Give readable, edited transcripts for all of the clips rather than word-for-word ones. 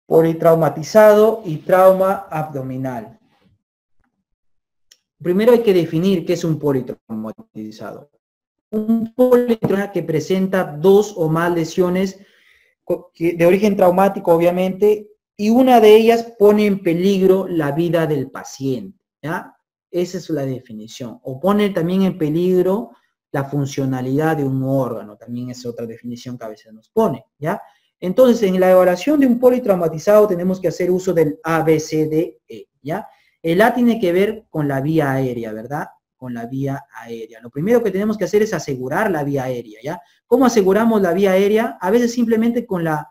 politraumatizado y trauma abdominal. Primero hay que definir qué es un politraumatizado. Un politraumatizado que presenta 2 o más lesiones de origen traumático, obviamente, y una de ellas pone en peligro la vida del paciente, ¿ya? Esa es la definición. O pone también en peligro la funcionalidad de un órgano, también es otra definición que a veces nos pone, ¿ya? Entonces, en la evaluación de un politraumatizado tenemos que hacer uso del ABCDE, ¿ya? El A tiene que ver con la vía aérea, ¿verdad? Con la vía aérea. Lo primero que tenemos que hacer es asegurar la vía aérea, ¿ya? ¿Cómo aseguramos la vía aérea? A veces simplemente con la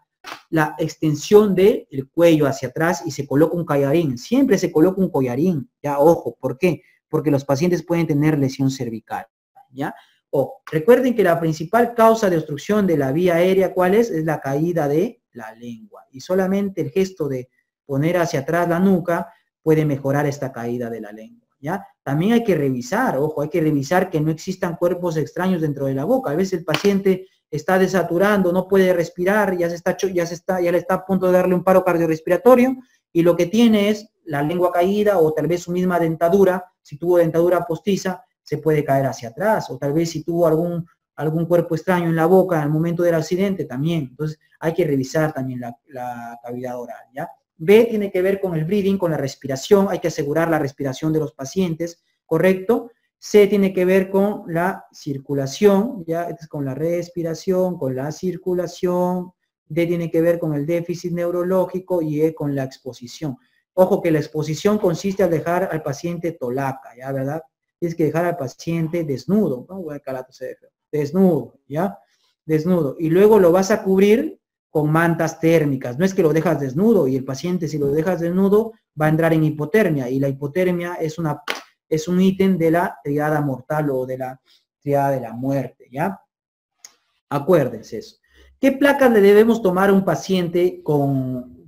extensión del cuello hacia atrás y se coloca un collarín. Siempre se coloca un collarín, ¿ya? Ojo, ¿por qué? Porque los pacientes pueden tener lesión cervical, ¿ya? O recuerden que la principal causa de obstrucción de la vía aérea, ¿cuál es? Es la caída de la lengua. Y solamente el gesto de poner hacia atrás la nuca puede mejorar esta caída de la lengua, ¿ya? También hay que revisar, ojo, hay que revisar que no existan cuerpos extraños dentro de la boca. A veces el paciente está desaturando, no puede respirar, ya le está a punto de darle un paro cardiorrespiratorio y lo que tiene es la lengua caída o tal vez su misma dentadura, si tuvo dentadura postiza, se puede caer hacia atrás, o tal vez si tuvo algún cuerpo extraño en la boca al momento del accidente también. Entonces hay que revisar también la cavidad oral, ¿ya? B tiene que ver con el breathing, con la respiración, hay que asegurar la respiración de los pacientes, ¿correcto? C tiene que ver con la circulación, ya, con la respiración, con la circulación. D tiene que ver con el déficit neurológico y E con la exposición. Ojo que la exposición consiste en dejar al paciente tolaca, ¿ya, verdad? Tienes que dejar al paciente desnudo, ¿no? Desnudo, ¿ya? Desnudo. Y luego lo vas a cubrir con mantas térmicas. No es que lo dejas desnudo y el paciente, si lo dejas desnudo, va a entrar en hipotermia. Y la hipotermia es un ítem de la triada mortal o de la triada de la muerte, ¿ya? Acuérdense eso. ¿Qué placas le debemos tomar a un paciente con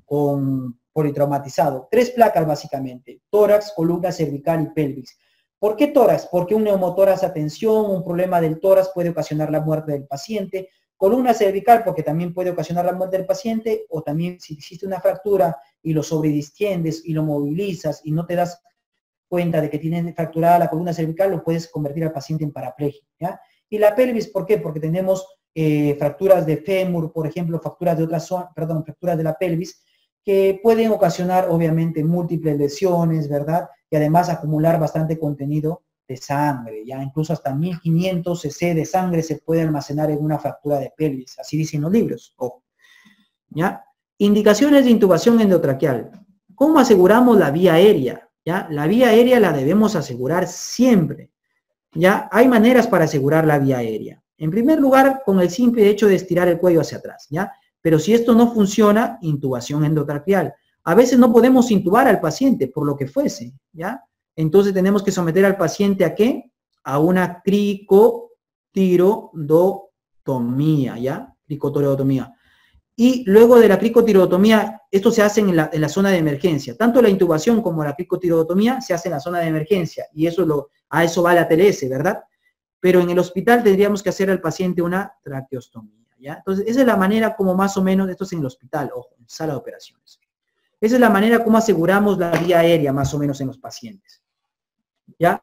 politraumatizado? 3 placas básicamente: tórax, columna cervical y pelvis. ¿Por qué tórax? Porque un neumotórax a tensión, un problema del tórax puede ocasionar la muerte del paciente. Columna cervical porque también puede ocasionar la muerte del paciente, o también si existe una fractura y lo sobredistiendes y lo movilizas y no te das cuenta de que tiene fracturada la columna cervical, lo puedes convertir al paciente en paraplegia, ¿ya? Y la pelvis, ¿por qué? Porque tenemos fracturas de fémur, por ejemplo, fracturas de la pelvis, que pueden ocasionar, obviamente, múltiples lesiones, ¿verdad? Y además acumular bastante contenido de sangre, ya incluso hasta 1500 cc de sangre se puede almacenar en una fractura de pelvis, así dicen los libros, ojo, ¿ya? Indicaciones de intubación endotraqueal. ¿Cómo aseguramos la vía aérea? ¿Ya? La vía aérea la debemos asegurar siempre, ¿ya? Hay maneras para asegurar la vía aérea. En primer lugar, con el simple hecho de estirar el cuello hacia atrás, ¿ya? Pero si esto no funciona, intubación endotraqueal. A veces no podemos intubar al paciente, por lo que fuese, ¿ya? Entonces tenemos que someter al paciente ¿a qué? A una cricotirodotomía, ¿ya? Cricotirodotomía. Y luego de la cricotirodotomía, esto se hace en la zona de emergencia. Tanto la intubación como la cricotirodotomía se hace en la zona de emergencia. Y a eso va la TLS, ¿verdad? Pero en el hospital tendríamos que hacer al paciente una traqueostomía, ¿ya? Entonces, esa es la manera como más o menos, esto es en el hospital, ojo, en sala de operaciones. Esa es la manera como aseguramos la vía aérea más o menos en los pacientes, ¿ya?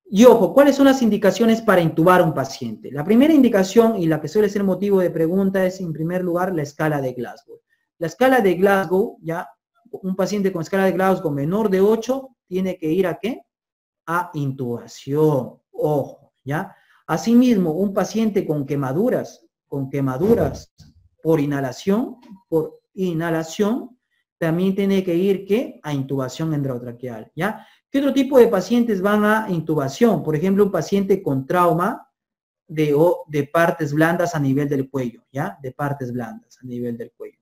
Y ojo, ¿cuáles son las indicaciones para intubar a un paciente? La primera indicación, y la que suele ser motivo de pregunta, es en primer lugar la escala de Glasgow. La escala de Glasgow, ya, un paciente con escala de Glasgow menor de 8 tiene que ir ¿a qué? A intubación, ojo, ¿ya? Asimismo, un paciente con quemaduras por inhalación, también tiene que ir ¿qué? A intubación endotraqueal, ¿ya? ¿Qué otro tipo de pacientes van a intubación? Por ejemplo, un paciente con trauma de partes blandas a nivel del cuello, ¿ya? De partes blandas a nivel del cuello.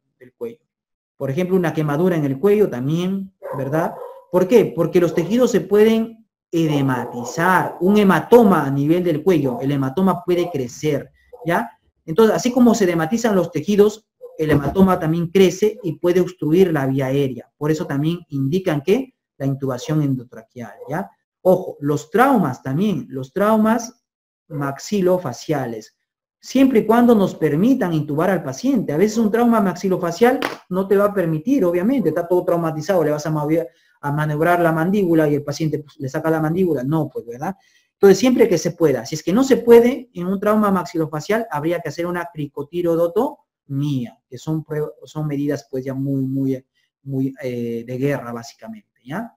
Por ejemplo, una quemadura en el cuello también, ¿verdad? ¿Por qué? Porque los tejidos se pueden edematizar. Un hematoma a nivel del cuello, el hematoma puede crecer, ¿ya? Entonces, así como se edematizan los tejidos, el hematoma también crece y puede obstruir la vía aérea. Por eso también indican que la intubación endotraqueal, ¿ya? Ojo, los traumas también, los traumas maxilofaciales. siempre y cuando nos permitan intubar al paciente. A veces un trauma maxilofacial no te va a permitir, obviamente, está todo traumatizado, le vas a maniobrar la mandíbula y el paciente pues, le saca la mandíbula. No, pues, ¿verdad? Entonces, siempre que se pueda. Si es que no se puede, en un trauma maxilofacial habría que hacer una cricotirodotomía, que son medidas pues ya muy de guerra, básicamente, ¿ya?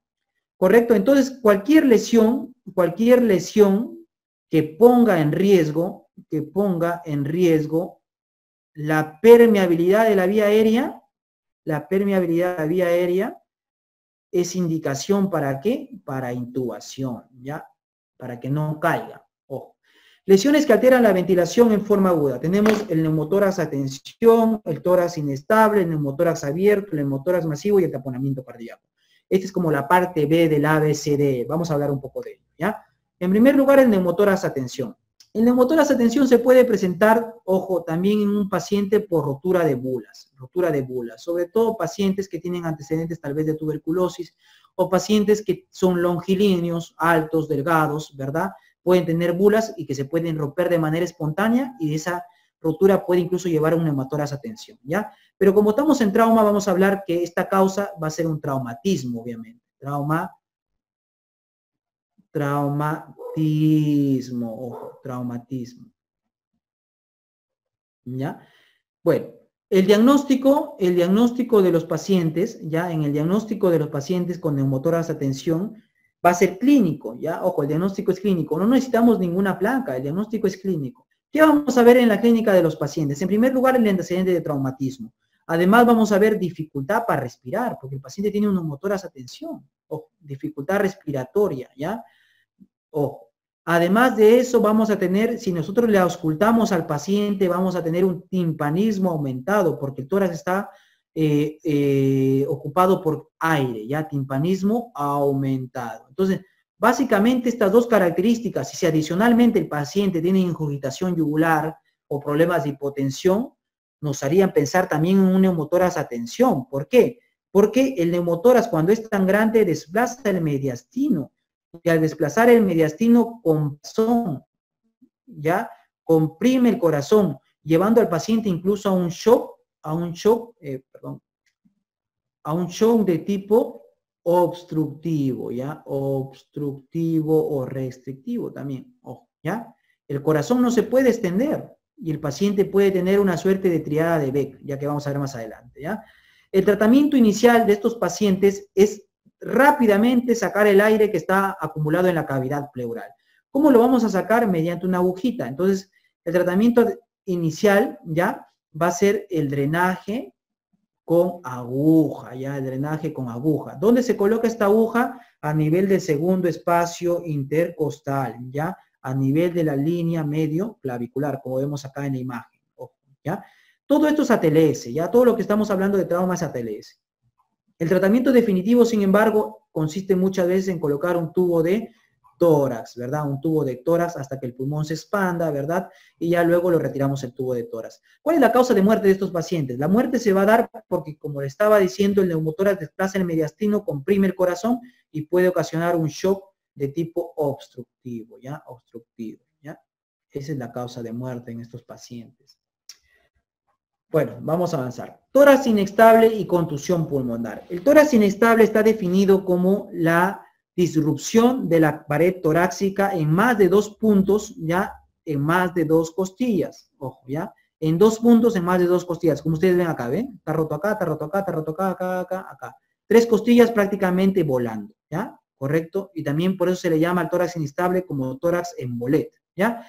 Correcto, entonces cualquier lesión que ponga en riesgo la permeabilidad de la vía aérea, es indicación ¿para qué? Para intubación, ¿ya? Para que no caiga, ojo. Lesiones que alteran la ventilación en forma aguda. Tenemos el neumotórax a tensión, el tórax inestable, el neumotórax abierto, el neumotórax masivo y el taponamiento cardíaco. Esta es como la parte B del ABCD. Vamos a hablar un poco de ello, ¿ya? En primer lugar, el neumotórax a tensión. El neumotórax a tensión se puede presentar, ojo, también en un paciente por rotura de bulas, sobre todo pacientes que tienen antecedentes tal vez de tuberculosis o pacientes que son longilíneos, altos, delgados, ¿verdad? Pueden tener bulas y que se pueden romper de manera espontánea y esa rotura puede incluso llevar a un neumotórax a tensión, ¿ya? Pero como estamos en trauma, vamos a hablar que esta causa va a ser un traumatismo, obviamente. Traumatismo. ¿Ya? Bueno, el diagnóstico de los pacientes, ¿ya? En el diagnóstico de los pacientes con neumotórax a tensión va a ser clínico, ¿ya? Ojo, el diagnóstico es clínico. No necesitamos ninguna placa, el diagnóstico es clínico. ¿Qué vamos a ver en la clínica de los pacientes? En primer lugar, el antecedente de traumatismo. Además, vamos a ver dificultad para respirar, porque el paciente tiene un neumotórax a tensión, o dificultad respiratoria, ¿ya? Ojo. Además de eso, vamos a tener, si nosotros le auscultamos al paciente, vamos a tener un timpanismo aumentado, porque el tórax está ocupado por aire, ¿ya? Timpanismo aumentado. Entonces, básicamente estas dos características, si adicionalmente el paciente tiene ingurgitación yugular o problemas de hipotensión, nos harían pensar también en un neumotórax a tensión. ¿Por qué? Porque el neumotórax, cuando es tan grande, desplaza el mediastino. Y al desplazar el mediastino ya comprime el corazón, llevando al paciente incluso a un shock de tipo obstructivo, ¿ya? Obstructivo o restrictivo también, ojo, ¿ya? El corazón no se puede extender y el paciente puede tener una suerte de triada de Beck, ya que vamos a ver más adelante, ¿ya? El tratamiento inicial de estos pacientes es rápidamente sacar el aire que está acumulado en la cavidad pleural. ¿Cómo lo vamos a sacar? Mediante una agujita. Entonces, el tratamiento inicial ya va a ser el drenaje con aguja, ya el drenaje con aguja. ¿Dónde se coloca esta aguja? A nivel del segundo espacio intercostal, ya a nivel de la línea medio clavicular, como vemos acá en la imagen. Ojo, ¿ya? Todo esto es ATLS, ya todo lo que estamos hablando de trauma es ATLS. El tratamiento definitivo, sin embargo, consiste muchas veces en colocar un tubo de tórax, ¿verdad? Un tubo de tórax hasta que el pulmón se expanda, ¿verdad? Y ya luego lo retiramos el tubo de tórax. ¿Cuál es la causa de muerte de estos pacientes? La muerte se va a dar porque, como le estaba diciendo, el neumotórax desplaza el mediastino, comprime el corazón y puede ocasionar un shock de tipo obstructivo, ¿ya? Obstructivo, ¿ya? Esa es la causa de muerte en estos pacientes. Bueno, vamos a avanzar. Tórax inestable y contusión pulmonar. El tórax inestable está definido como la disrupción de la pared torácica en más de 2 puntos, ya en más de 2 costillas. Ojo, ya. En 2 puntos, en más de 2 costillas. Como ustedes ven acá, ¿ven? Está roto acá, está roto acá, está roto acá, acá. 3 costillas prácticamente volando, ¿ya? ¿Correcto? Y también por eso se le llama al tórax inestable como tórax en bolet, ¿ya?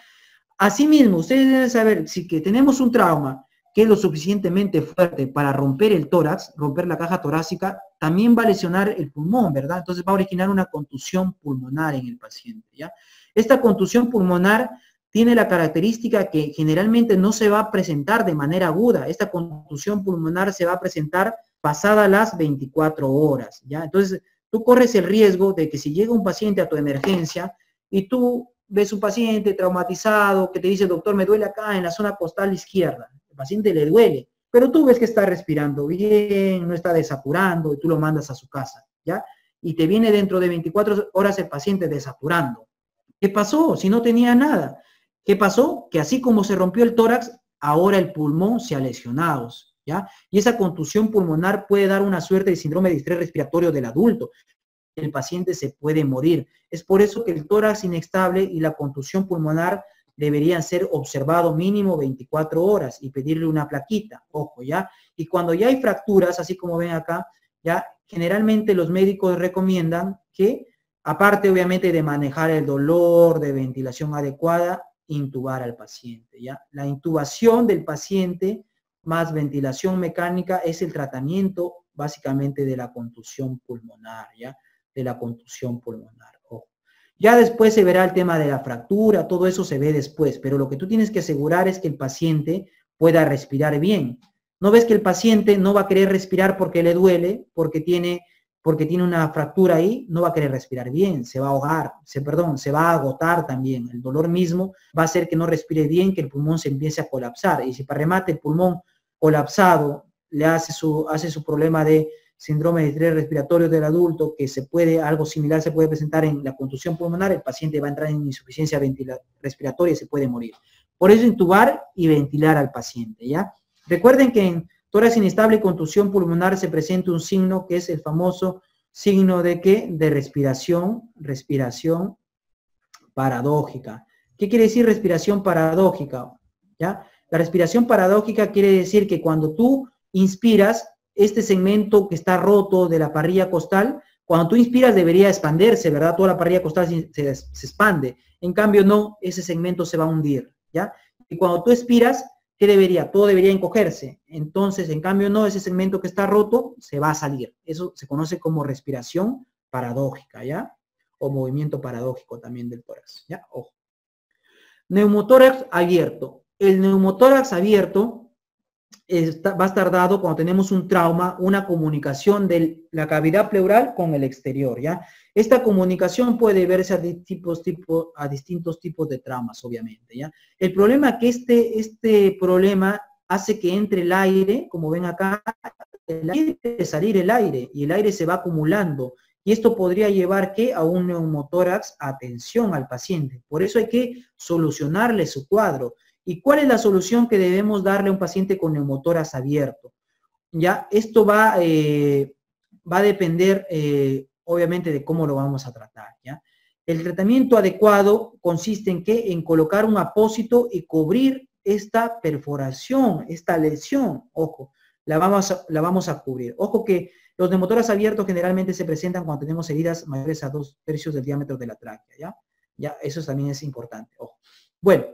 Asimismo, ustedes deben saber, si que tenemos un trauma que es lo suficientemente fuerte para romper el tórax, romper la caja torácica, también va a lesionar el pulmón, ¿verdad? Entonces va a originar una contusión pulmonar en el paciente, ¿ya? Esta contusión pulmonar tiene la característica que generalmente no se va a presentar de manera aguda. Esta contusión pulmonar se va a presentar pasadas las 24 horas, ¿ya? Entonces, tú corres el riesgo de que si llega un paciente a tu emergencia y tú ves un paciente traumatizado que te dice, doctor, me duele acá en la zona costal izquierda. El paciente le duele, pero tú ves que está respirando bien, no está desaturando y tú lo mandas a su casa, ¿ya? Y te viene dentro de 24 horas el paciente desaturando. ¿Qué pasó? Si no tenía nada. ¿Qué pasó? Que así como se rompió el tórax, ahora el pulmón se ha lesionado, ¿ya? Y esa contusión pulmonar puede dar una suerte de síndrome de estrés respiratorio del adulto. El paciente se puede morir. Es por eso que el tórax inestable y la contusión pulmonar deberían ser observados mínimo 24 horas y pedirle una plaquita, ojo, ¿ya? Y cuando ya hay fracturas, así como ven acá, ya generalmente los médicos recomiendan que, aparte obviamente de manejar el dolor, de ventilación adecuada, intubar al paciente, ¿ya? La intubación del paciente más ventilación mecánica es el tratamiento básicamente de la contusión pulmonar, ¿ya? De la contusión pulmonar. Ojo. Ya después se verá el tema de la fractura, todo eso se ve después, pero lo que tú tienes que asegurar es que el paciente pueda respirar bien. ¿No ves que el paciente no va a querer respirar porque le duele, porque tiene una fractura ahí? No va a querer respirar bien, se va a ahogar, se va a agotar también. El dolor mismo va a hacer que no respire bien, que el pulmón se empiece a colapsar. Y si para remate el pulmón colapsado le hace su problema de síndrome de estrés respiratorio del adulto, que algo similar se puede presentar en la contusión pulmonar, el paciente va a entrar en insuficiencia respiratoria y se puede morir. Por eso intubar y ventilar al paciente, ¿ya? Recuerden que en tórax inestable y contusión pulmonar se presenta un signo que es el famoso signo de ¿qué? De respiración paradójica. ¿Qué quiere decir respiración paradójica? ¿Ya? La respiración paradójica quiere decir que cuando tú inspiras, este segmento que está roto de la parrilla costal, cuando tú inspiras debería expandirse, ¿verdad? Toda la parrilla costal se expande. En cambio, no, ese segmento se va a hundir, ¿ya? Y cuando tú expiras, ¿qué debería? Todo debería encogerse. Entonces, en cambio, no, ese segmento que está roto se va a salir. Eso se conoce como respiración paradójica, ¿ya? O movimiento paradójico también del tórax, ¿ya? Ojo. Neumotórax abierto. El neumotórax abierto va a estar dado cuando tenemos un trauma, una comunicación de la cavidad pleural con el exterior, ¿ya? Esta comunicación puede verse a distintos tipos de traumas, obviamente, ¿ya? El problema es que este problema hace que entre el aire, como ven acá, salir el aire, y el aire se va acumulando, y esto podría llevar ¿qué? A un neumotórax, atención al paciente. Por eso hay que solucionarle su cuadro. ¿Y cuál es la solución que debemos darle a un paciente con neumotórax abierto? Ya, esto va a depender, obviamente, de cómo lo vamos a tratar, ¿ya? El tratamiento adecuado consiste en ¿qué? En colocar un apósito y cubrir esta perforación, esta lesión, ojo, la vamos a cubrir. Ojo que los neumotórax abiertos generalmente se presentan cuando tenemos heridas mayores a 2/3 del diámetro de la tráquea, ¿ya? Ya, eso también es importante, ojo. Bueno,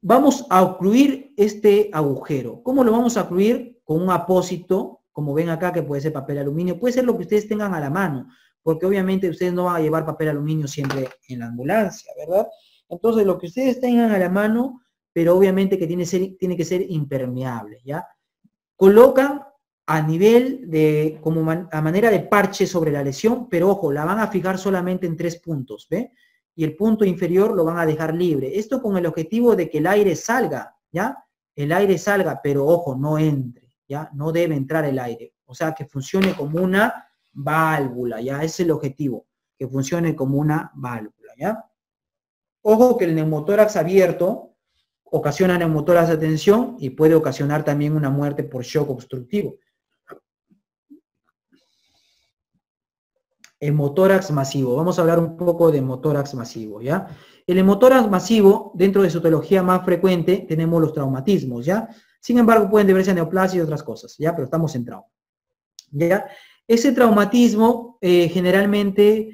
vamos a ocluir este agujero. ¿Cómo lo vamos a ocluir? Con un apósito, como ven acá, que puede ser papel aluminio, puede ser lo que ustedes tengan a la mano, porque obviamente ustedes no van a llevar papel aluminio siempre en la ambulancia, ¿verdad? Entonces, lo que ustedes tengan a la mano, pero obviamente que tiene que ser impermeable, ¿ya? Colocan a nivel de, como a manera de parche sobre la lesión, pero ojo, la van a fijar solamente en 3 puntos, ¿ve? Y el punto inferior lo van a dejar libre. Esto con el objetivo de que el aire salga, ¿ya? El aire salga, pero ojo, no entre, ¿ya? No debe entrar el aire. O sea, que funcione como una válvula, ¿ya? Ese es el objetivo, que funcione como una válvula, ¿ya? Ojo que el neumotórax abierto ocasiona neumotórax de tensión y puede ocasionar también una muerte por shock obstructivo. Hemotórax masivo. Vamos a hablar un poco de hemotórax masivo, ¿ya? El hemotórax masivo, dentro de su etiología más frecuente, tenemos los traumatismos, ¿ya? Sin embargo, pueden deberse a neoplasia y otras cosas, ¿ya? Pero estamos en trauma, ¿ya? Ese traumatismo, generalmente,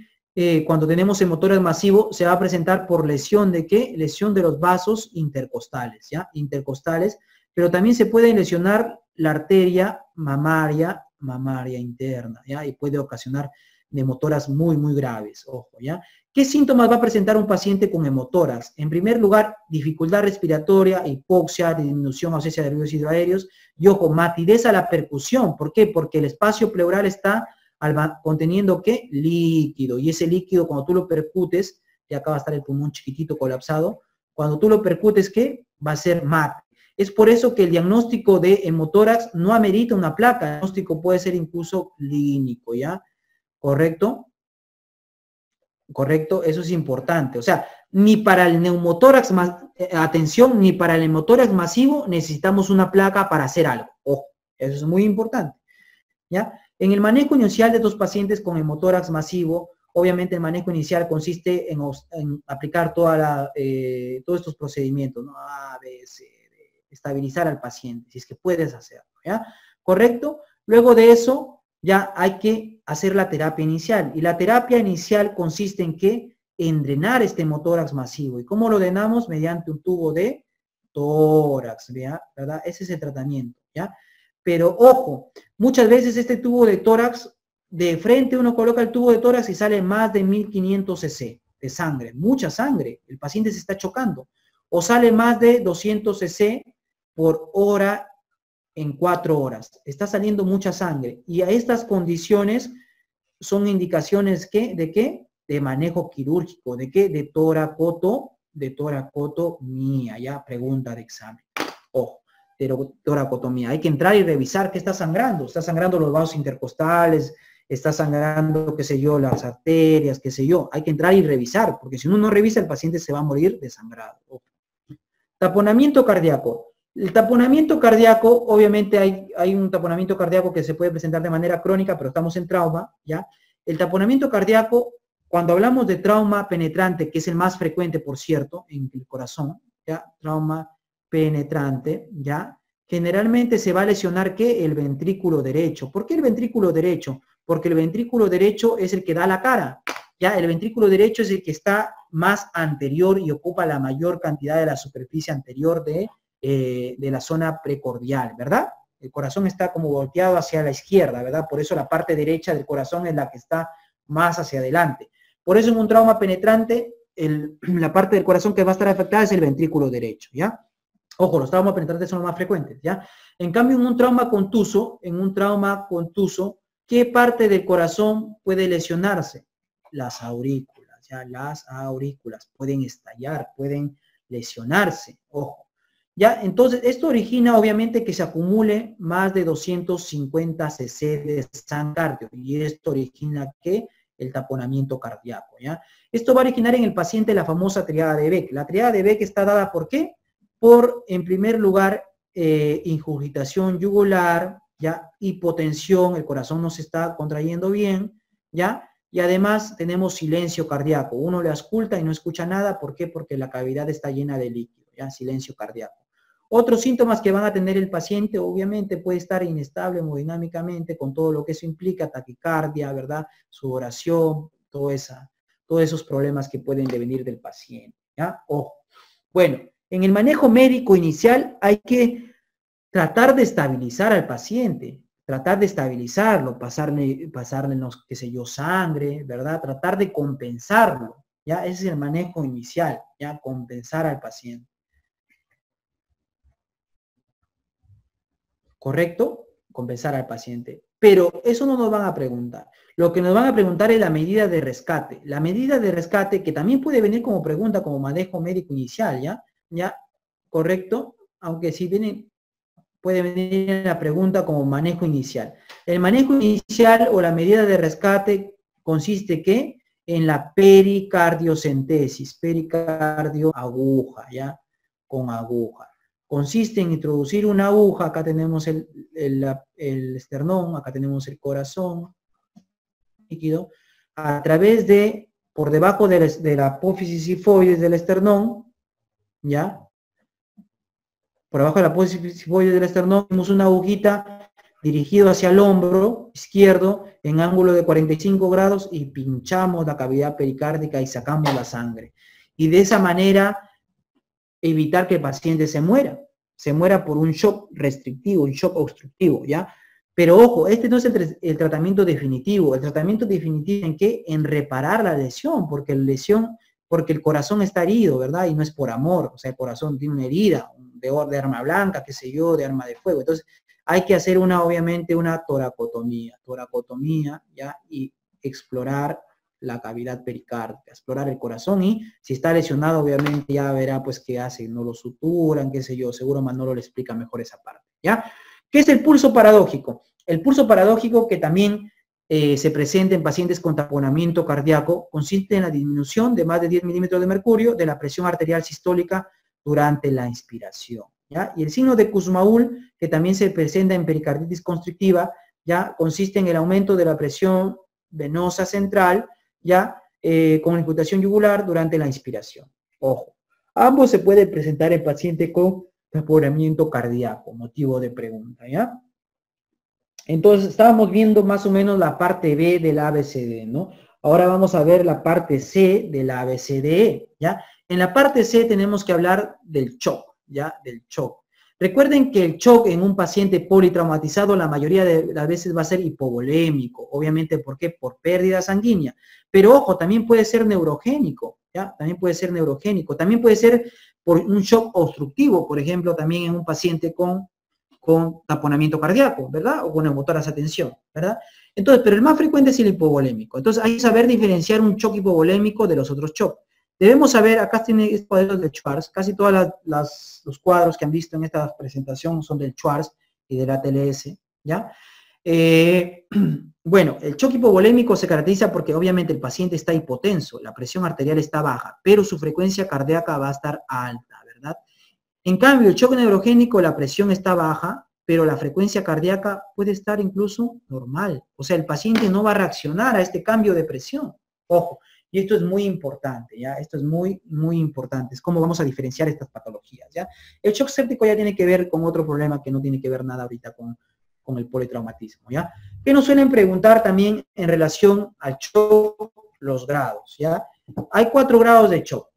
cuando tenemos hemotórax masivo, se va a presentar por lesión de ¿qué? Lesión de los vasos intercostales, ¿ya? Intercostales, pero también se puede lesionar la arteria mamaria interna, ¿ya? Y puede ocasionar hemotórax muy, muy graves, ojo, ¿ya? ¿Qué síntomas va a presentar un paciente con hemotórax? En primer lugar, dificultad respiratoria, hipoxia, disminución ausencia de ruidos hidroaéreos, y ojo, matidez a la percusión. ¿Por qué? Porque el espacio pleural está conteniendo, ¿qué? Líquido, y ese líquido cuando tú lo percutes, y acá va a estar el pulmón chiquitito colapsado, cuando tú lo percutes, ¿qué? Va a ser mate. Es por eso que el diagnóstico de hemotórax no amerita una placa, el diagnóstico puede ser incluso clínico, ¿ya? ¿Correcto? Correcto, eso es importante. O sea, ni para el neumotórax, atención, ni para el neumotórax masivo necesitamos una placa para hacer algo. Ojo, eso es muy importante, ¿ya? En el manejo inicial de estos pacientes con neumotórax masivo, obviamente el manejo inicial consiste en aplicar todos estos procedimientos, ¿no? A, B, C, D, estabilizar al paciente, si es que puedes hacerlo, ¿ya? ¿Correcto? Luego de eso, ya hay que hacer la terapia inicial. Y la terapia inicial consiste en ¿qué? En drenar este hemotórax masivo. ¿Y cómo lo drenamos? Mediante un tubo de tórax, ¿verdad? Ese es el tratamiento, ¿ya? Pero ojo, muchas veces este tubo de tórax, de frente uno coloca el tubo de tórax y sale más de 1500 cc de sangre, mucha sangre, el paciente se está chocando. O sale más de 200 cc por hora en 4 horas. Está saliendo mucha sangre. Y a estas condiciones son indicaciones ¿qué? ¿De qué? De manejo quirúrgico. ¿De qué? De toracotomía. Ya, pregunta de examen. Ojo, toracotomía. Hay que entrar y revisar qué está sangrando. Está sangrando los vasos intercostales, está sangrando, qué sé yo, las arterias, qué sé yo. Hay que entrar y revisar, porque si uno no revisa, el paciente se va a morir desangrado. Ojo. Taponamiento cardíaco. El taponamiento cardíaco, obviamente hay un taponamiento cardíaco que se puede presentar de manera crónica, pero estamos en trauma, ¿ya? El taponamiento cardíaco, cuando hablamos de trauma penetrante, que es el más frecuente, por cierto, en el corazón, ¿ya? Trauma penetrante, ¿ya? Generalmente se va a lesionar, ¿qué? El ventrículo derecho. ¿Por qué el ventrículo derecho? Porque el ventrículo derecho es el que da la cara, ¿ya? El ventrículo derecho es el que está más anterior y ocupa la mayor cantidad de la superficie anterior de la zona precordial, ¿verdad? El corazón está como volteado hacia la izquierda, ¿verdad? Por eso la parte derecha del corazón es la que está más hacia adelante. Por eso en un trauma penetrante, la parte del corazón que va a estar afectada es el ventrículo derecho, ¿ya? Ojo, los traumas penetrantes son los más frecuentes, ¿ya? En cambio, en un trauma contuso, ¿qué parte del corazón puede lesionarse? Las aurículas, ¿ya? Las aurículas pueden estallar, pueden lesionarse, ojo. ¿Ya? Entonces, esto origina obviamente que se acumule más de 250 cc de sangre y esto origina ¿qué? El taponamiento cardíaco, ¿ya? Esto va a originar en el paciente la famosa triada de Beck. La triada de Beck está dada ¿por qué? Por, en primer lugar, ingurgitación yugular, ¿ya? Hipotensión, el corazón no se está contrayendo bien, ¿ya? Y además tenemos silencio cardíaco. Uno le ausculta y no escucha nada. ¿Por qué? Porque la cavidad está llena de líquido, ¿ya? Silencio cardíaco. Otros síntomas que van a tener el paciente, obviamente, puede estar inestable hemodinámicamente, con todo lo que eso implica, taquicardia, ¿verdad? Sudoración, todos esos problemas que pueden devenir del paciente, ¿ya? Ojo. Bueno, en el manejo médico inicial hay que tratar de estabilizar al paciente, tratar de estabilizarlo, pasarle, qué sé yo, sangre, ¿verdad? Tratar de compensarlo, ¿ya? Ese es el manejo inicial, ¿ya? Compensar al paciente. ¿Correcto? Compensar al paciente. Pero eso no nos van a preguntar. Lo que nos van a preguntar es la medida de rescate. La medida de rescate, que también puede venir como pregunta, como manejo médico inicial, ¿ya? ¿Ya? ¿Correcto? Aunque si viene, puede venir la pregunta como manejo inicial. El manejo inicial o la medida de rescate consiste, ¿qué? En la pericardiocentesis, pericardio aguja, ¿ya? Con aguja. Consiste en introducir una aguja, acá tenemos el esternón, acá tenemos el corazón líquido, a través de, por debajo de la apófisis sifoides del esternón, ¿ya? Por abajo de la apófisis sifoides del esternón tenemos una agujita dirigida hacia el hombro izquierdo en ángulo de 45 grados y pinchamos la cavidad pericárdica y sacamos la sangre. Y de esa manera evitar que el paciente se muera por un shock restrictivo, un shock obstructivo, ¿ya? Pero ojo, este no es el tratamiento definitivo. El tratamiento definitivo ¿en qué? En reparar la lesión, porque el corazón está herido, ¿verdad? Y no es por amor, o sea, el corazón tiene una herida de arma blanca, qué sé yo, de arma de fuego. Entonces, hay que hacer obviamente una toracotomía, ¿ya? Y explorar la cavidad pericárdica, explorar el corazón y si está lesionado, obviamente ya verá pues qué hacen, no lo suturan, qué sé yo, seguro Manolo le explica mejor esa parte, ¿ya? ¿Qué es el pulso paradójico? El pulso paradójico que también se presenta en pacientes con taponamiento cardíaco, consiste en la disminución de más de 10 milímetros de mercurio de la presión arterial sistólica durante la inspiración, ¿ya? Y el signo de Kussmaul, que también se presenta en pericarditis constrictiva, ya consiste en el aumento de la presión venosa central, ya con imputación yugular durante la inspiración. Ojo, ambos se pueden presentar en paciente con taponamiento cardíaco, motivo de pregunta, ¿ya? Entonces, estábamos viendo más o menos la parte B del ABCD, ¿no? Ahora vamos a ver la parte C del ABCDE, ¿ya? En la parte C tenemos que hablar del shock, ¿ya? Del shock. Recuerden que el shock en un paciente politraumatizado la mayoría de las veces va a ser hipovolémico. Obviamente, ¿por qué? Por pérdida sanguínea. Pero ojo, también puede ser neurogénico, ¿ya? También puede ser neurogénico. También puede ser por un shock obstructivo, por ejemplo, también en un paciente con taponamiento cardíaco, ¿verdad? O con neumotoras a tensión, ¿verdad? Entonces, pero el más frecuente es el hipovolémico. Entonces, hay que saber diferenciar un shock hipovolémico de los otros shocks. Debemos saber, acá tiene estos cuadros de Schwartz, casi todos los cuadros que han visto en esta presentación son del Schwartz y de la TLS, ¿ya? Bueno, el shock hipovolémico se caracteriza porque obviamente el paciente está hipotenso, la presión arterial está baja, pero su frecuencia cardíaca va a estar alta, ¿verdad? En cambio, el shock neurogénico, la presión está baja, pero la frecuencia cardíaca puede estar incluso normal. O sea, el paciente no va a reaccionar a este cambio de presión. Ojo, y esto es muy importante, ¿ya? Esto es muy, muy importante. Es cómo vamos a diferenciar estas patologías, ¿ya? El shock séptico ya tiene que ver con otro problema que no tiene que ver nada ahorita con el politraumatismo, ¿ya? Que nos suelen preguntar también en relación al shock, los grados, ¿ya? Hay 4 grados de shock.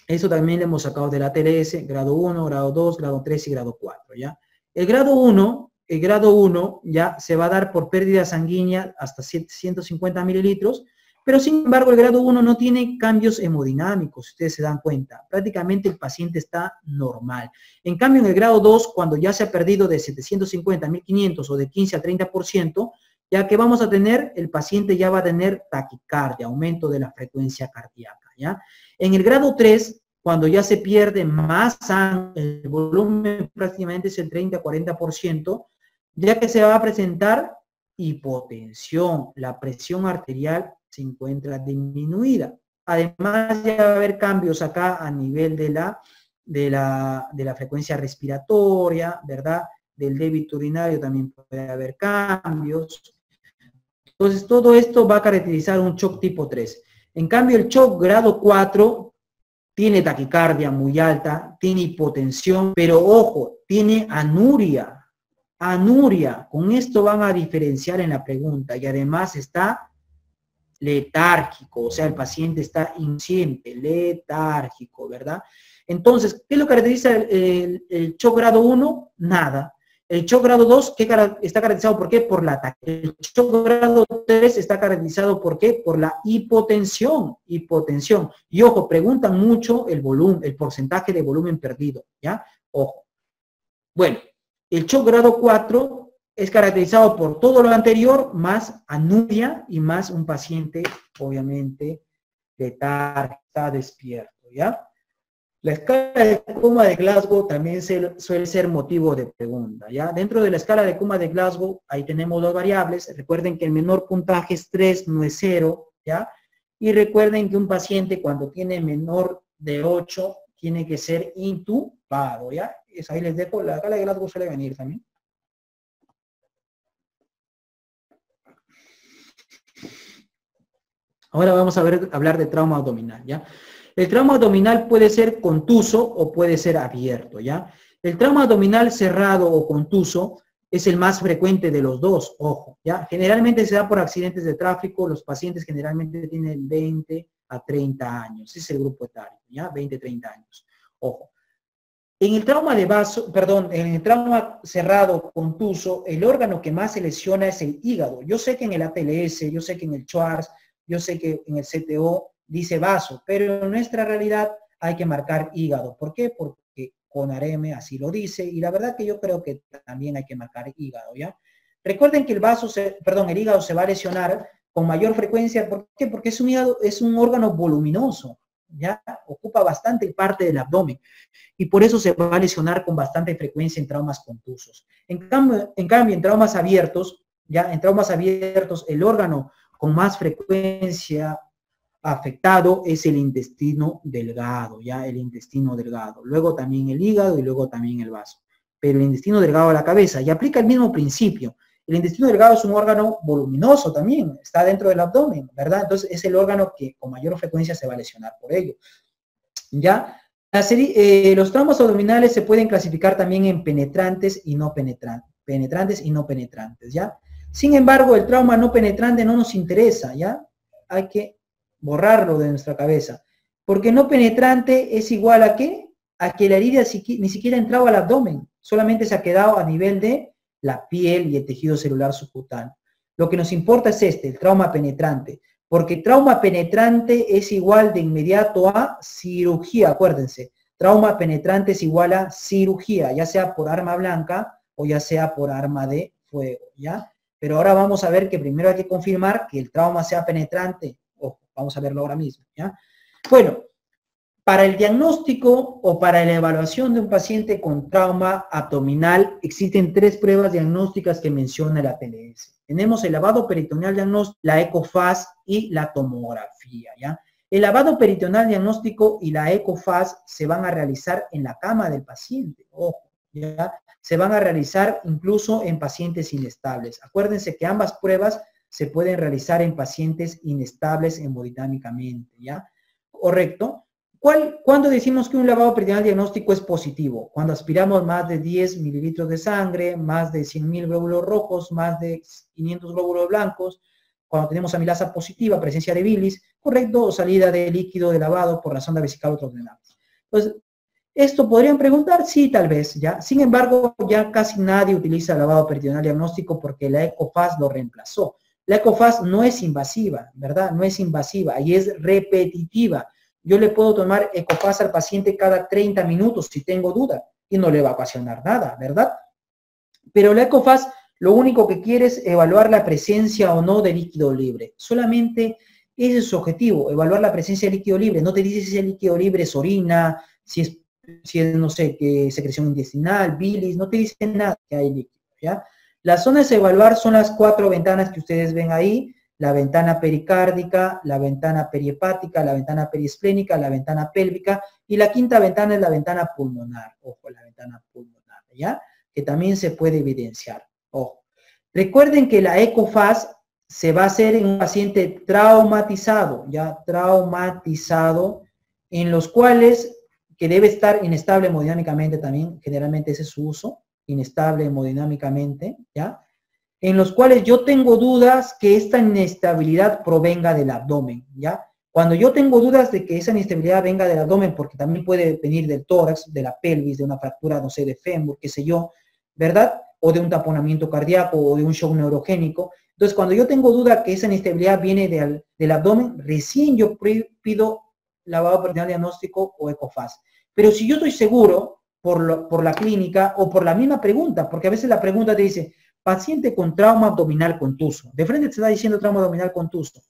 Eso también lo hemos sacado de la TLS, grado 1, grado 2, grado 3 y grado 4, ¿ya? El grado 1 ya se va a dar por pérdida sanguínea hasta 150 mililitros, pero sin embargo el grado 1 no tiene cambios hemodinámicos, si ustedes se dan cuenta. Prácticamente el paciente está normal. En cambio en el grado 2, cuando ya se ha perdido de 750 a 1500 o de 15 a 30%, ya que vamos a tener, el paciente ya va a tener taquicardia, aumento de la frecuencia cardíaca, ¿ya? En el grado 3, cuando ya se pierde más sangre, el volumen prácticamente es el 30-40%, ya que se va a presentar hipotensión, la presión arterial se encuentra disminuida. Además, ya va a haber cambios acá a nivel de la frecuencia respiratoria, ¿verdad? Del débito urinario también puede haber cambios. Entonces, todo esto va a caracterizar un shock tipo 3. En cambio, el shock grado 4 tiene taquicardia muy alta, tiene hipotensión, pero ojo, tiene anuria. Anuria, con esto van a diferenciar en la pregunta y además está letárgico, o sea, el paciente está inconsciente, letárgico, ¿verdad? Entonces, ¿qué lo caracteriza el shock grado 1? Nada. El shock grado 2, está caracterizado por qué? Por la taquicardia. El shock grado 3 está caracterizado por qué? Por la hipotensión. Hipotensión. Y ojo, preguntan mucho el volumen, el porcentaje de volumen perdido, ¿ya? Ojo. Bueno, el shock grado 4 es caracterizado por todo lo anterior, más anuria y más un paciente, obviamente, letárgico, está despierto, ¿ya? La escala de coma de Glasgow también suele ser motivo de pregunta, ¿ya? Dentro de la escala de coma de Glasgow, ahí tenemos dos variables. Recuerden que el menor puntaje es 3, no es 0, ¿ya? Y recuerden que un paciente cuando tiene menor de 8 tiene que ser intubado, ¿ya? Ahí les dejo, la escala de Glasgow suele venir también. Ahora vamos a hablar de trauma abdominal, ¿ya? El trauma abdominal puede ser contuso o puede ser abierto, ¿ya? El trauma abdominal cerrado o contuso es el más frecuente de los dos, ojo, ¿ya? Generalmente se da por accidentes de tráfico, los pacientes generalmente tienen 20 a 30 años, ese es el grupo etario, ¿ya? 20 a 30 años, ojo. En el trauma de vaso, perdón, en el trauma cerrado contuso, el órgano que más se lesiona es el hígado. Yo sé que en el ATLS, yo sé que en el Schwartz, yo sé que en el CTO dice vaso, pero en nuestra realidad hay que marcar hígado. ¿Por qué? Porque CONAREM así lo dice, y la verdad que yo creo que también hay que marcar hígado, ¿ya? Recuerden que el hígado se va a lesionar con mayor frecuencia. ¿Por qué? Porque es un órgano voluminoso, ¿ya? Ocupa bastante parte del abdomen y por eso se va a lesionar con bastante frecuencia en traumas contusos. En cambio, en traumas abiertos, ya en traumas abiertos, el órgano con más frecuencia afectado es el intestino delgado, ya el intestino delgado, luego también el hígado y luego también el vaso, pero el intestino delgado a la cabeza, y aplica el mismo principio. El intestino delgado es un órgano voluminoso también, está dentro del abdomen, ¿verdad? Entonces es el órgano que con mayor frecuencia se va a lesionar por ello. ¿Ya? Los traumas abdominales se pueden clasificar también en penetrantes y no penetrantes, ¿ya? Sin embargo, el trauma no penetrante no nos interesa, ¿ya? Hay que borrarlo de nuestra cabeza, porque no penetrante es igual a ¿qué? A que la herida ni siquiera ha entrado al abdomen, solamente se ha quedado a nivel de la piel y el tejido celular subcutáneo. Lo que nos importa es el trauma penetrante, porque trauma penetrante es igual de inmediato a cirugía, acuérdense. Trauma penetrante es igual a cirugía, ya sea por arma blanca o ya sea por arma de fuego, ¿ya? Pero ahora vamos a ver que primero hay que confirmar que el trauma sea penetrante. Ojo, vamos a verlo ahora mismo, ¿ya? Bueno, para el diagnóstico o para la evaluación de un paciente con trauma abdominal existen 3 pruebas diagnósticas que menciona la PLS. Tenemos el lavado peritoneal diagnóstico, la ecofaz y la tomografía, ¿ya? El lavado peritoneal diagnóstico y la ecofaz se van a realizar en la cama del paciente, ojo, ¿ya? Se van a realizar incluso en pacientes inestables. Acuérdense que ambas pruebas se pueden realizar en pacientes inestables hemodinámicamente, ¿ya? Correcto. ¿Cuándo decimos que un lavado peritoneal diagnóstico es positivo? Cuando aspiramos más de 10 mililitros de sangre, más de 100.000 glóbulos rojos, más de 500 glóbulos blancos, cuando tenemos amilasa positiva, presencia de bilis, correcto, o salida de líquido de lavado por la sonda vesical o transrenal. Entonces, ¿esto podrían preguntar? Sí, tal vez, ¿ya? Sin embargo, ya casi nadie utiliza el lavado peritoneal diagnóstico porque la ecofaz lo reemplazó. La ecofaz no es invasiva, ¿verdad? No es invasiva y es repetitiva. Yo le puedo tomar ecofaz al paciente cada 30 minutos si tengo duda y no le va a ocasionar nada, ¿verdad? Pero la ecofaz lo único que quiere es evaluar la presencia o no de líquido libre. Solamente ese es su objetivo, evaluar la presencia de líquido libre. No te dice si ese líquido libre es orina, si es no sé, que secreción intestinal, bilis, no te dice nada que hay líquido, ¿ya? Las zonas a evaluar son las 4 ventanas que ustedes ven ahí, la ventana pericárdica, la ventana periepática, la ventana periesplénica, la ventana pélvica, y la 5ª ventana es la ventana pulmonar, ojo, la ventana pulmonar, ¿ya? Que también se puede evidenciar, ojo. Recuerden que la ecofaz se va a hacer en un paciente traumatizado, ya traumatizado, en los cuales que debe estar inestable hemodinámicamente también, generalmente ese es su uso, inestable hemodinámicamente, ¿ya? En los cuales yo tengo dudas que esta inestabilidad provenga del abdomen, ¿ya? Cuando yo tengo dudas de que esa inestabilidad venga del abdomen, porque también puede venir del tórax, de la pelvis, de una fractura, no sé, de fémur, qué sé yo, ¿verdad? O de un taponamiento cardíaco o de un shock neurogénico. Entonces, cuando yo tengo duda que esa inestabilidad viene del abdomen, recién yo pido lavado peritoneal diagnóstico o ecofaz. Pero si yo estoy seguro por la clínica o por la misma pregunta, porque a veces la pregunta te dice, paciente con trauma abdominal contuso, de frente te está diciendo trauma abdominal contuso,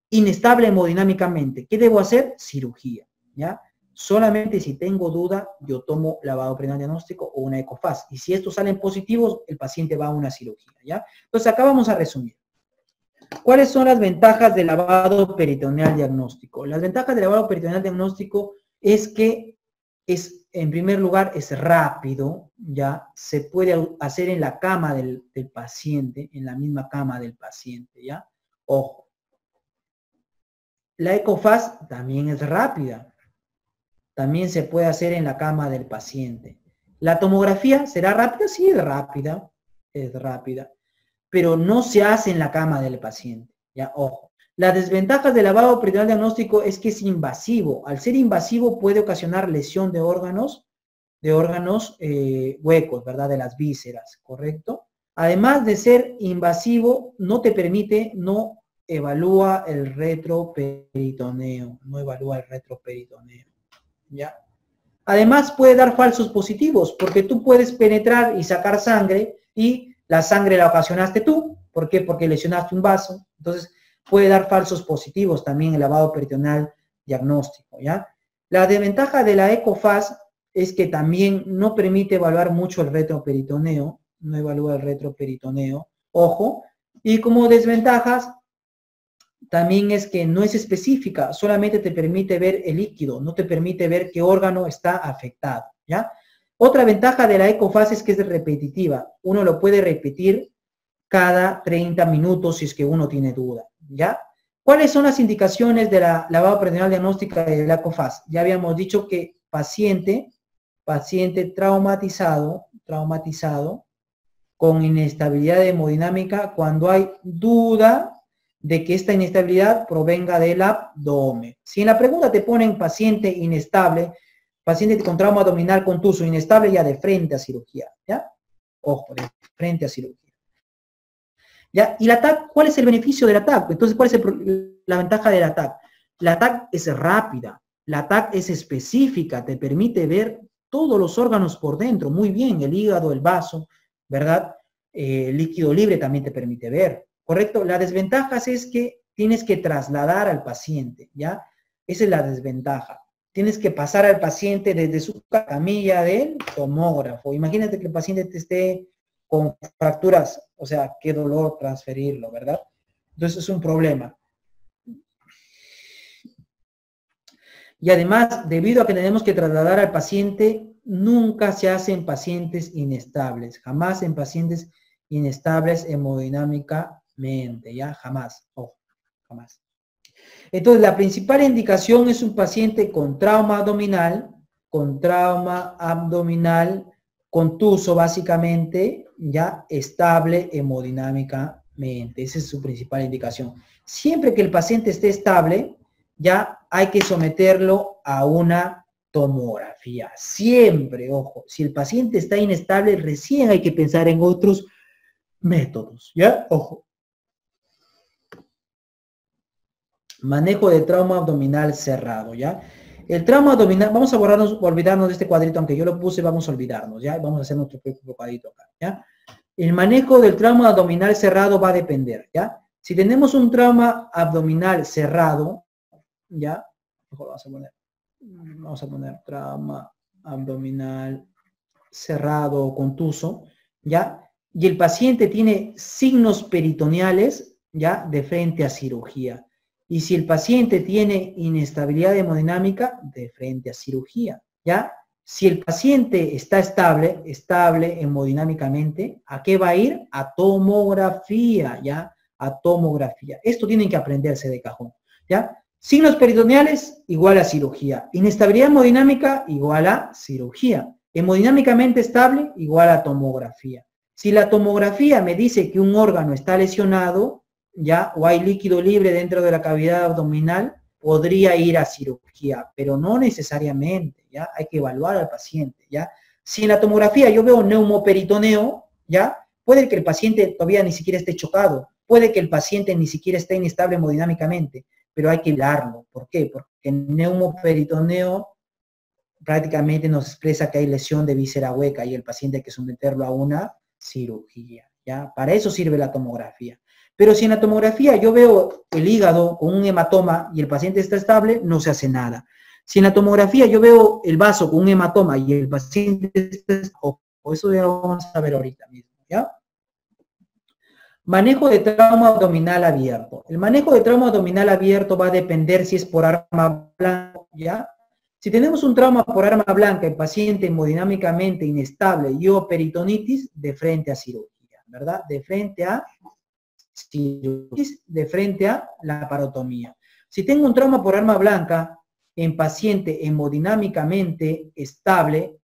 inestable hemodinámicamente, ¿qué debo hacer? Cirugía, ¿ya? Solamente si tengo duda, yo tomo lavado peritoneal diagnóstico o una ecofaz. Y si estos salen positivos, el paciente va a una cirugía, ¿ya? Entonces acá vamos a resumir. ¿Cuáles son las ventajas del lavado peritoneal diagnóstico? Las ventajas del lavado peritoneal diagnóstico es que en primer lugar, es rápido, ya se puede hacer en la cama del paciente, en la misma cama del paciente, ¿ya? Ojo. La ecofaz también es rápida. También se puede hacer en la cama del paciente. ¿La tomografía será rápida? Sí, es rápida, pero no se hace en la cama del paciente, ¿ya? Ojo. Las desventajas del lavado peritoneal diagnóstico es que es invasivo. Al ser invasivo puede ocasionar lesión de órganos huecos, ¿verdad? De las vísceras, ¿correcto? Además de ser invasivo, no te permite, no evalúa el retroperitoneo, ¿ya? Además puede dar falsos positivos, porque tú puedes penetrar y sacar sangre y la sangre la ocasionaste tú. ¿Por qué? Porque lesionaste un vaso. Entonces puede dar falsos positivos también el lavado peritoneal diagnóstico, ¿ya? La desventaja de la ecofaz es que también no permite evaluar mucho el retroperitoneo, no evalúa el retroperitoneo. Ojo, Y como desventajas, también es que no es específica, solamente te permite ver el líquido, no te permite ver qué órgano está afectado, ¿ya? Otra ventaja de la ecofase es que es repetitiva. Uno lo puede repetir cada 30 minutos si es que uno tiene duda, ¿ya? ¿Cuáles son las indicaciones de la lavado peritoneal diagnóstica de la ecofase? Ya habíamos dicho que paciente traumatizado con inestabilidad hemodinámica cuando hay duda de que esta inestabilidad provenga del abdomen. Si en la pregunta te ponen paciente inestable, paciente con trauma abdominal contuso, inestable, ya de frente a cirugía, ¿ya? Ojo, de frente a cirugía. ¿Ya? ¿Y la TAC? ¿Cuál es el beneficio de la TAC? Entonces, ¿cuál es la ventaja de la TAC? La TAC es rápida, la TAC es específica, te permite ver todos los órganos por dentro, muy bien, el hígado, el vaso, ¿verdad? El líquido libre también te permite ver, ¿correcto? La desventaja es que tienes que trasladar al paciente, ¿ya? Esa es la desventaja. Tienes que pasar al paciente desde su camilla del tomógrafo. Imagínate que el paciente te esté con fracturas, o sea, qué dolor transferirlo, ¿verdad? Entonces es un problema. Y además, debido a que tenemos que trasladar al paciente, nunca se hace en pacientes inestables, jamás en pacientes inestables hemodinámicamente, ¿ya? Jamás, ojo, jamás. Entonces, la principal indicación es un paciente con trauma abdominal, contuso básicamente, ya estable hemodinámicamente. Esa es su principal indicación. Siempre que el paciente esté estable, ya hay que someterlo a una tomografía. Siempre, ojo, si el paciente está inestable, recién hay que pensar en otros métodos, ¿ya? Ojo. Manejo de trauma abdominal cerrado, ¿ya? El trauma abdominal, vamos a olvidarnos de este cuadrito, aunque yo lo puse, vamos a olvidarnos, ¿ya? Vamos a hacer nuestro propio cuadrito acá, ¿ya? El manejo del trauma abdominal cerrado va a depender, ¿ya? Si tenemos un trauma abdominal cerrado, ¿ya? Mejor vamos a poner trauma abdominal cerrado o contuso, ¿ya? Y el paciente tiene signos peritoneales, ¿ya? De frente a cirugía. Y si el paciente tiene inestabilidad hemodinámica, de frente a cirugía, ¿ya? Si el paciente está estable hemodinámicamente, ¿a qué va a ir? A tomografía, ¿ya? A tomografía. Esto tienen que aprenderse de cajón, ¿ya? Signos peritoneales igual a cirugía. Inestabilidad hemodinámica igual a cirugía. Hemodinámicamente estable igual a tomografía. Si la tomografía me dice que un órgano está lesionado, ¿ya? O hay líquido libre dentro de la cavidad abdominal, podría ir a cirugía, pero no necesariamente, ¿ya? Hay que evaluar al paciente, ¿ya? Si en la tomografía yo veo neumoperitoneo, ¿ya? Puede que el paciente todavía ni siquiera esté chocado, puede que el paciente ni siquiera esté inestable hemodinámicamente, pero hay que hablarlo. ¿Por qué? Porque el neumoperitoneo prácticamente nos expresa que hay lesión de víscera hueca y el paciente hay que someterlo a una cirugía, ¿ya? Para eso sirve la tomografía. Pero si en la tomografía yo veo el hígado con un hematoma y el paciente está estable, no se hace nada. Si en la tomografía yo veo el vaso con un hematoma y el paciente está estable, eso ya lo vamos a ver ahorita mismo, ¿ya? Manejo de trauma abdominal abierto. El manejo de trauma abdominal abierto va a depender si es por arma blanca, ¿ya? Si tenemos un trauma por arma blanca en paciente hemodinámicamente inestable y o peritonitis, de frente a cirugía, ¿verdad? De frente a la laparotomía. Si tengo un trauma por arma blanca en paciente hemodinámicamente estable,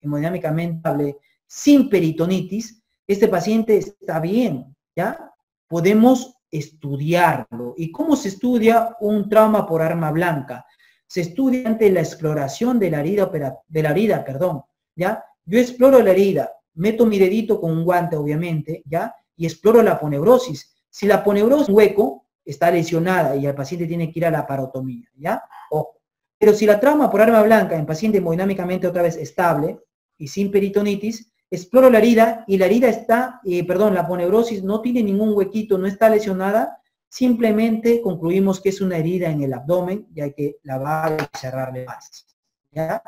sin peritonitis, este paciente está bien, ¿ya? Podemos estudiarlo. ¿Y cómo se estudia un trauma por arma blanca? Se estudia ante la exploración de la herida, ¿ya? Yo exploro la herida, meto mi dedito con un guante, obviamente, ¿ya? Y exploro la aponeurosis. Si la aponeurosis hueco está lesionada y el paciente tiene que ir a la laparotomía, ¿ya? Ojo. Pero si la trauma por arma blanca en paciente hemodinámicamente otra vez estable y sin peritonitis, exploro la herida y la herida está, la aponeurosis no tiene ningún huequito, no está lesionada, simplemente concluimos que es una herida en el abdomen y hay que lavar y cerrarle más, ¿ya?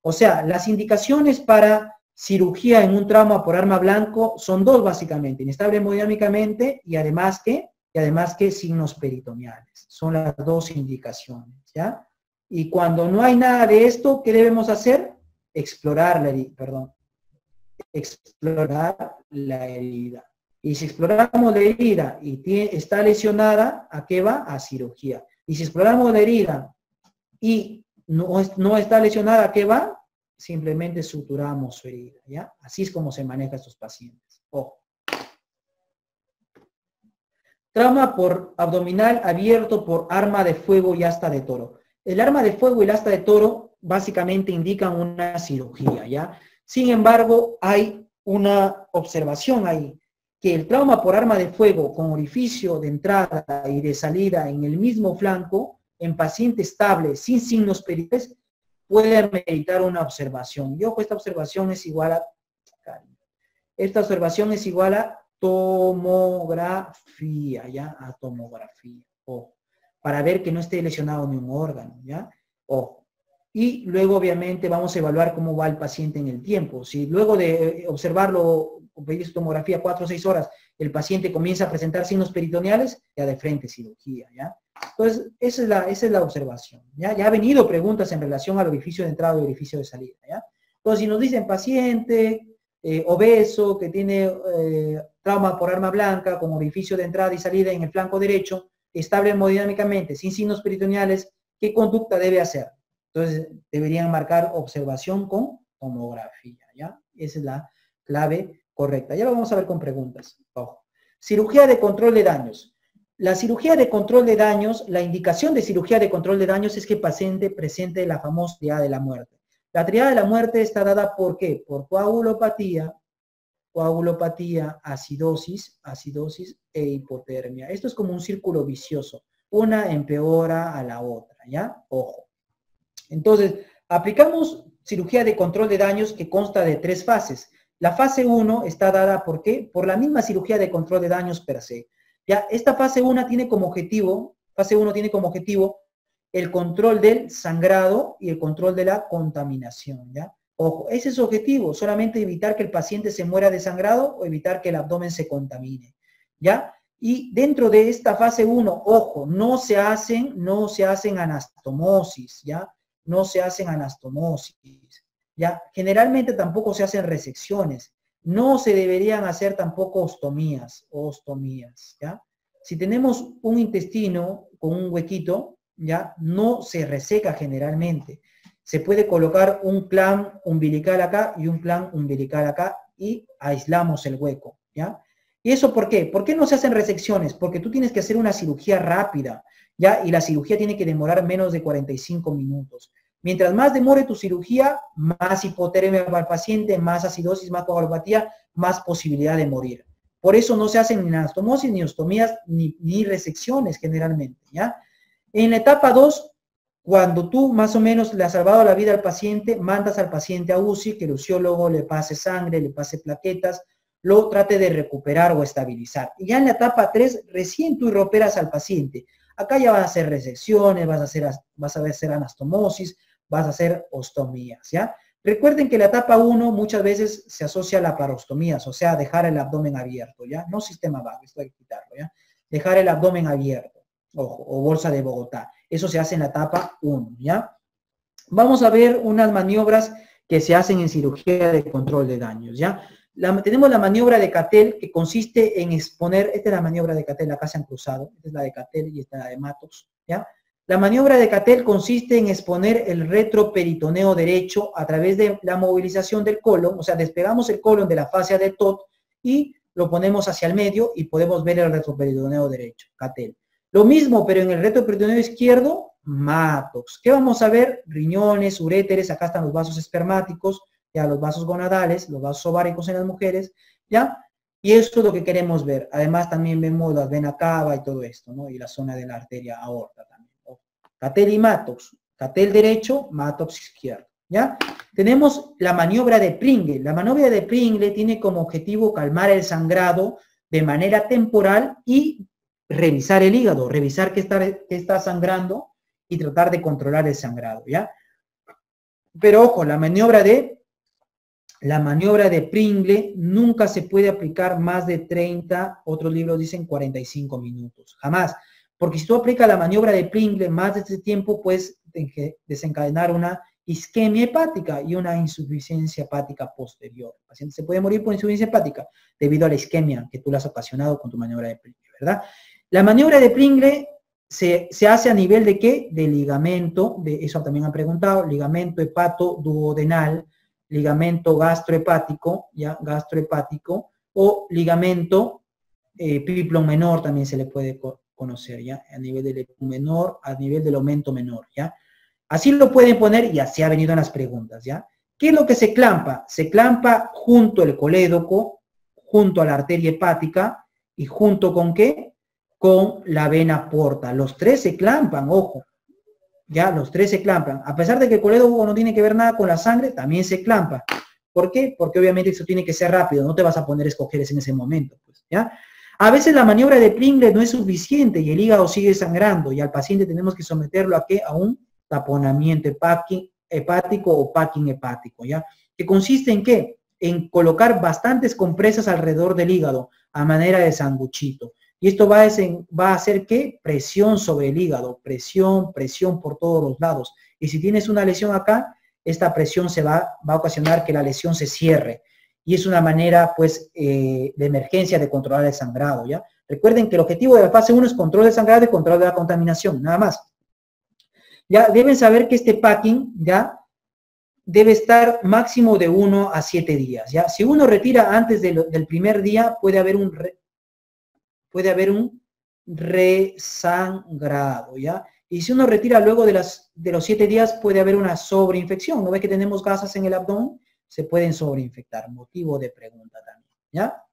O sea, las indicaciones para cirugía en un trauma por arma blanco son dos básicamente, inestable hemodinámicamente y además que signos peritoneales. Son las dos indicaciones, ¿ya? Y cuando no hay nada de esto, ¿qué debemos hacer? Explorar la herida. Y si exploramos la herida y está lesionada, ¿a qué va? A cirugía. Y si exploramos la herida y no está lesionada, ¿a qué va? Simplemente suturamos su herida, ¿ya? Así es como se maneja estos pacientes. Ojo. Trauma por abdominal abierto por arma de fuego y asta de toro. El arma de fuego y el asta de toro básicamente indican una cirugía, ¿ya? Sin embargo, hay una observación ahí, que el trauma por arma de fuego con orificio de entrada y de salida en el mismo flanco, en paciente estable, sin signos peritoneales, puede meritar una observación. Y ojo, esta observación es igual a tomografía, ¿ya? A tomografía, ojo, para ver que no esté lesionado ni un órgano, ¿ya? Ojo. Y luego, obviamente, vamos a evaluar cómo va el paciente en el tiempo. Si luego de observarlo, pedir su tomografía 4 o 6 horas, el paciente comienza a presentar signos peritoneales, ya de frente cirugía, ¿ya? Entonces, esa es la observación, ¿ya? Ya ha venido preguntas en relación al orificio de entrada y orificio de salida, ¿ya? Entonces, si nos dicen paciente obeso, que tiene trauma por arma blanca, con orificio de entrada y salida en el flanco derecho, estable hemodinámicamente, sin signos peritoneales, ¿qué conducta debe hacer? Entonces, deberían marcar observación con tomografía, ¿ya? Esa es la clave correcta. Ya lo vamos a ver con preguntas. Ojo. Cirugía de control de daños. La cirugía de control de daños, la indicación de cirugía de control de daños es que el paciente presente la famosa triada de la muerte. La triada de la muerte está dada ¿por qué? Por coagulopatía, acidosis e hipotermia. Esto es como un círculo vicioso. Una empeora a la otra, ¿ya? Ojo. Entonces, aplicamos cirugía de control de daños que consta de 3 fases. La fase 1 está dada ¿por qué? Por la misma cirugía de control de daños per se. Ya, esta fase 1 tiene como objetivo el control del sangrado y el control de la contaminación, ¿ya? Ojo, ese es su objetivo, solamente evitar que el paciente se muera de sangrado o evitar que el abdomen se contamine, ¿ya? Y dentro de esta fase 1, ojo, no se hacen anastomosis, ¿ya? No se hacen anastomosis, ¿ya? Generalmente tampoco se hacen resecciones, no se deberían hacer tampoco ostomías, ¿ya? Si tenemos un intestino con un huequito, ¿ya? No se reseca generalmente. Se puede colocar un clamp umbilical acá y un clamp umbilical acá y aislamos el hueco, ¿ya? ¿Y eso por qué? ¿Por qué no se hacen resecciones? Porque tú tienes que hacer una cirugía rápida, ¿ya? Y la cirugía tiene que demorar menos de 45 minutos. Mientras más demore tu cirugía, más hipotermia para el paciente, más acidosis, más coagulopatía, más posibilidad de morir. Por eso no se hacen ni anastomosis, ni ostomías, ni resecciones generalmente, ¿ya? En la etapa 2, cuando tú más o menos le has salvado la vida al paciente, mandas al paciente a UCI, que el uciólogo le pase sangre, le pase plaquetas, lo trate de recuperar o estabilizar. Y ya en la etapa 3, recién tú reoperas al paciente. Acá ya vas a hacer resecciones, vas a hacer anastomosis, vas a hacer ostomías, ¿ya? Recuerden que la etapa 1 muchas veces se asocia a laparostomías, o sea, dejar el abdomen abierto, ¿ya? No sistema vago, esto hay que quitarlo, ¿ya? Dejar el abdomen abierto, ojo, o bolsa de Bogotá. Eso se hace en la etapa 1, ¿ya? Vamos a ver unas maniobras que se hacen en cirugía de control de daños, ¿ya? Tenemos la maniobra de Cattell, que consiste en exponer, esta es la maniobra de Cattell, acá se han cruzado, esta es la de Cattell y esta es la de Mattox, ¿ya? La maniobra de Cattell consiste en exponer el retroperitoneo derecho a través de la movilización del colon, o sea, despegamos el colon de la fascia de Todd y lo ponemos hacia el medio y podemos ver el retroperitoneo derecho, Cattell. Lo mismo, pero en el retroperitoneo izquierdo, Mattox. ¿Qué vamos a ver? Riñones, uréteres, acá están los vasos espermáticos, ya los vasos gonadales, los vasos ováricos en las mujeres, ¿ya? Y eso es lo que queremos ver. Además también vemos la vena cava y todo esto, ¿no? Y la zona de la arteria aorta también. Cattell y Mattox. Cattell derecho, Mattox izquierdo, ¿ya? Tenemos la maniobra de Pringle. La maniobra de Pringle tiene como objetivo calmar el sangrado de manera temporal y revisar el hígado, revisar qué está sangrando y tratar de controlar el sangrado, ¿ya? Pero ojo, la maniobra de la maniobra de Pringle nunca se puede aplicar más de 30, otros libros dicen 45 minutos, jamás. Porque si tú aplicas la maniobra de Pringle más de este tiempo, puedes desencadenar una isquemia hepática y una insuficiencia hepática posterior. El paciente se puede morir por insuficiencia hepática debido a la isquemia que tú le has ocasionado con tu maniobra de Pringle, ¿verdad? La maniobra de Pringle se hace a nivel de ¿qué? De ligamento, de eso también han preguntado, ligamento hepato-duodenal, ligamento gastrohepático, ¿ya? Gastrohepático, o ligamento piplon menor también se le puede conocer, ¿ya? A nivel del menor, a nivel del aumento menor, ¿ya? Así lo pueden poner y así ha venido en las preguntas, ¿ya? ¿Qué es lo que se clampa? Se clampa junto al colédoco, junto a la arteria hepática y junto con ¿qué? Con la vena porta. Los tres se clampan, ojo. Ya, los tres se clampan. A pesar de que el colédoco no tiene que ver nada con la sangre, también se clampa. ¿Por qué? Porque obviamente eso tiene que ser rápido, no te vas a poner a escoger en ese momento, pues, ¿ya? A veces la maniobra de Pringle no es suficiente y el hígado sigue sangrando y al paciente tenemos que someterlo a ¿qué? A un taponamiento hepático o packing hepático, ¿ya? Que consiste en ¿qué? En colocar bastantes compresas alrededor del hígado a manera de sanguchito. Y esto va a hacer ¿qué? Presión sobre el hígado, presión por todos los lados. Y si tienes una lesión acá, esta presión va a ocasionar que la lesión se cierre. Y es una manera, pues, de emergencia de controlar el sangrado, ¿ya? Recuerden que el objetivo de la fase 1 es control del sangrado y control de la contaminación, nada más. Ya deben saber que este packing, ¿ya? Debe estar máximo de 1 a 7 días, ¿ya? Si uno retira antes del primer día, puede haber un resangrado, ¿ya? Y si uno retira luego de los 7 días, puede haber una sobreinfección. ¿No ve que tenemos gasas en el abdomen? Se pueden sobreinfectar. Motivo de pregunta también, ¿ya?